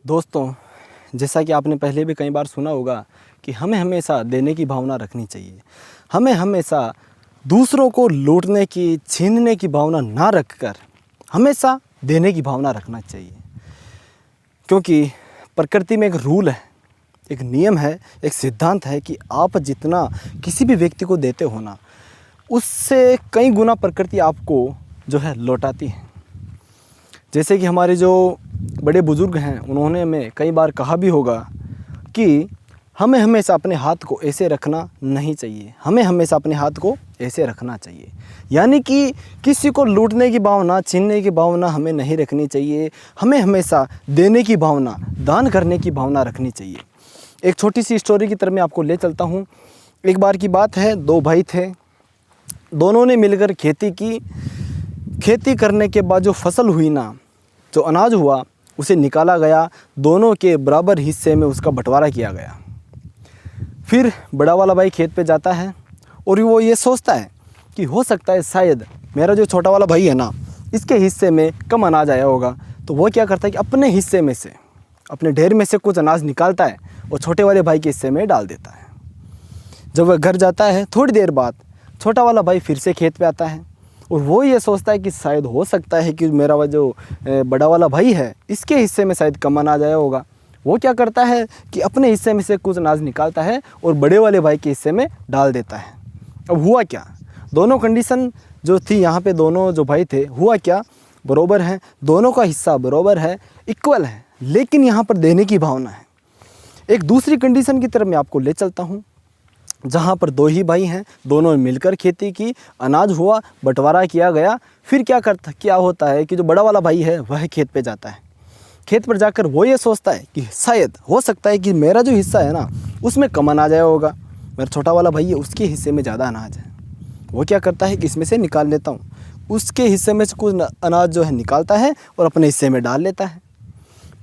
दोस्तों, जैसा कि आपने पहले भी कई बार सुना होगा कि हमें हमेशा देने की भावना रखनी चाहिए। हमें हमेशा दूसरों को लूटने की, छीनने की भावना ना रखकर हमेशा देने की भावना रखना चाहिए। क्योंकि प्रकृति में एक रूल है, एक नियम है, एक सिद्धांत है कि आप जितना किसी भी व्यक्ति को देते हो ना, उससे कई गुना प्रकृति आपको जो है लौटाती है। जैसे कि हमारे जो बड़े बुज़ुर्ग हैं, उन्होंने हमें कई बार कहा भी होगा कि हमें हमेशा अपने हाथ को ऐसे रखना नहीं चाहिए, हमें हमेशा अपने हाथ को ऐसे रखना चाहिए। यानी कि किसी को लूटने की भावना, छीनने की भावना हमें नहीं रखनी चाहिए। हमें हमेशा देने की भावना, दान करने की भावना रखनी चाहिए। एक छोटी सी स्टोरी की तरफ मैं आपको ले चलता हूँ। एक बार की बात है, दो भाई थे, दोनों ने मिलकर खेती की। खेती करने के बाद जो फसल हुई ना, जो अनाज हुआ, उसे निकाला गया, दोनों के बराबर हिस्से में उसका बंटवारा किया गया। फिर बड़ा वाला भाई खेत पे जाता है और वो ये सोचता है कि हो सकता है शायद मेरा जो छोटा वाला भाई है ना, इसके हिस्से में कम अनाज आया होगा। तो वो क्या करता है कि अपने हिस्से में से, अपने ढेर में से कुछ अनाज निकालता है और छोटे वाले भाई के हिस्से में डाल देता है। जब वह घर जाता है, थोड़ी देर बाद छोटा वाला भाई फिर से खेत पे आता है और वो ये सोचता है कि शायद हो सकता है कि मेरा वो जो बड़ा वाला भाई है, इसके हिस्से में शायद कम अनाज आया होगा। वो क्या करता है कि अपने हिस्से में से कुछ अनाज निकालता है और बड़े वाले भाई के हिस्से में डाल देता है। अब हुआ क्या, दोनों कंडीशन जो थी यहाँ पे, दोनों जो भाई थे, हुआ क्या, बराबर हैं, दोनों का हिस्सा बराबर है, इक्वल है, लेकिन यहाँ पर देने की भावना है। एक दूसरी कंडीशन की तरफ मैं आपको ले चलता हूँ, जहाँ पर दो ही भाई हैं, दोनों ने मिलकर खेती की, अनाज हुआ, बंटवारा किया गया। फिर क्या होता है कि जो बड़ा वाला भाई है वह खेत पे जाता है। खेत पर जाकर वो ये सोचता है कि शायद हो सकता है कि मेरा जो हिस्सा है ना, उसमें कम अनाज आया होगा, मेरा छोटा वाला भाई है उसके हिस्से में ज़्यादा अनाज है। वो क्या करता है कि इसमें से निकाल लेता हूँ, उसके हिस्से में से कुछ अनाज जो है निकालता है और अपने हिस्से में डाल लेता है।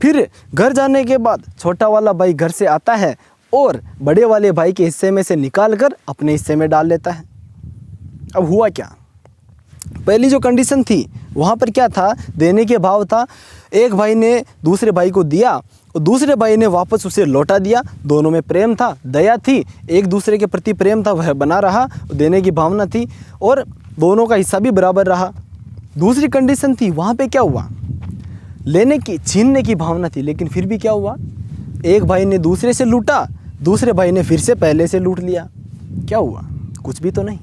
फिर घर जाने के बाद छोटा वाला भाई घर से आता है और बड़े वाले भाई के हिस्से में से निकाल कर अपने हिस्से में डाल लेता है। अब हुआ क्या, पहली जो कंडीशन थी वहाँ पर क्या था, देने के भाव था। एक भाई ने दूसरे भाई को दिया और दूसरे भाई ने वापस उसे लौटा दिया। दोनों में प्रेम था, दया थी, एक दूसरे के प्रति प्रेम था, वह बना रहा, देने की भावना थी और दोनों का हिस्सा भी बराबर रहा। दूसरी कंडीशन थी, वहाँ पे क्या हुआ, लेने की, छीनने की भावना थी, लेकिन फिर भी क्या हुआ, एक भाई ने दूसरे से लूटा, दूसरे भाई ने फिर से पहले से लूट लिया। क्या हुआ, कुछ भी तो नहीं।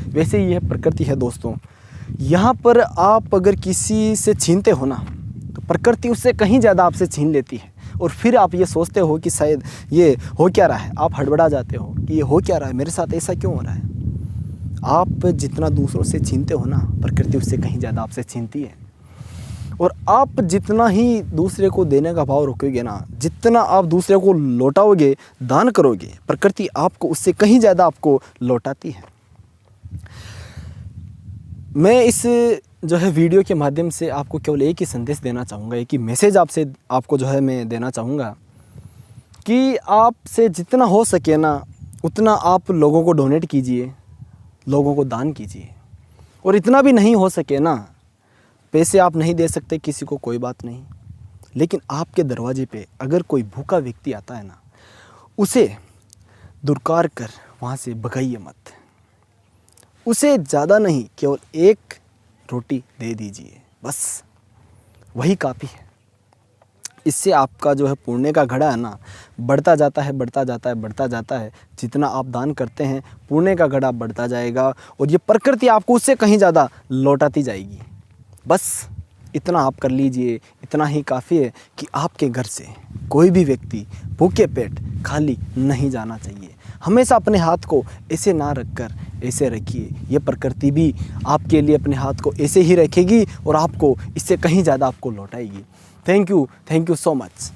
वैसे ही यह प्रकृति है दोस्तों। यहाँ पर आप अगर किसी से छीनते हो ना, तो प्रकृति उससे कहीं ज़्यादा आपसे छीन लेती है और फिर आप ये सोचते हो कि शायद ये हो क्या रहा है। आप हड़बड़ा जाते हो कि ये हो क्या रहा है, मेरे साथ ऐसा क्यों हो रहा है। आप जितना दूसरों से छीनते हो ना, प्रकृति उससे कहीं ज़्यादा आपसे छीनती है। और आप जितना ही दूसरे को देने का भाव रखोगे ना, जितना आप दूसरे को लौटाओगे, दान करोगे, प्रकृति आपको उससे कहीं ज़्यादा आपको लौटाती है। मैं इस जो है वीडियो के माध्यम से आपको केवल एक ही संदेश देना चाहूँगा, एक ही मैसेज आपको जो है मैं देना चाहूँगा कि आपसे जितना हो सके ना, उतना आप लोगों को डोनेट कीजिए, लोगों को दान कीजिए। और इतना भी नहीं हो सके ना, पैसे आप नहीं दे सकते किसी को, कोई बात नहीं, लेकिन आपके दरवाजे पे अगर कोई भूखा व्यक्ति आता है ना, उसे दुरकार कर वहाँ से भगाइए मत। उसे ज़्यादा नहीं, केवल एक रोटी दे दीजिए, बस वही काफ़ी है। इससे आपका जो है पुण्य का घड़ा है ना, बढ़ता जाता है, बढ़ता जाता है, बढ़ता जाता है। जितना आप दान करते हैं, पुण्य का घड़ा बढ़ता जाएगा और ये प्रकृति आपको उससे कहीं ज़्यादा लौटाती जाएगी। बस इतना आप कर लीजिए, इतना ही काफ़ी है कि आपके घर से कोई भी व्यक्ति भूखे पेट खाली नहीं जाना चाहिए। हमेशा अपने हाथ को ऐसे ना रखकर ऐसे रखिए, ये प्रकृति भी आपके लिए अपने हाथ को ऐसे ही रखेगी और आपको इससे कहीं ज़्यादा आपको लौटाएगी। Thank you so much.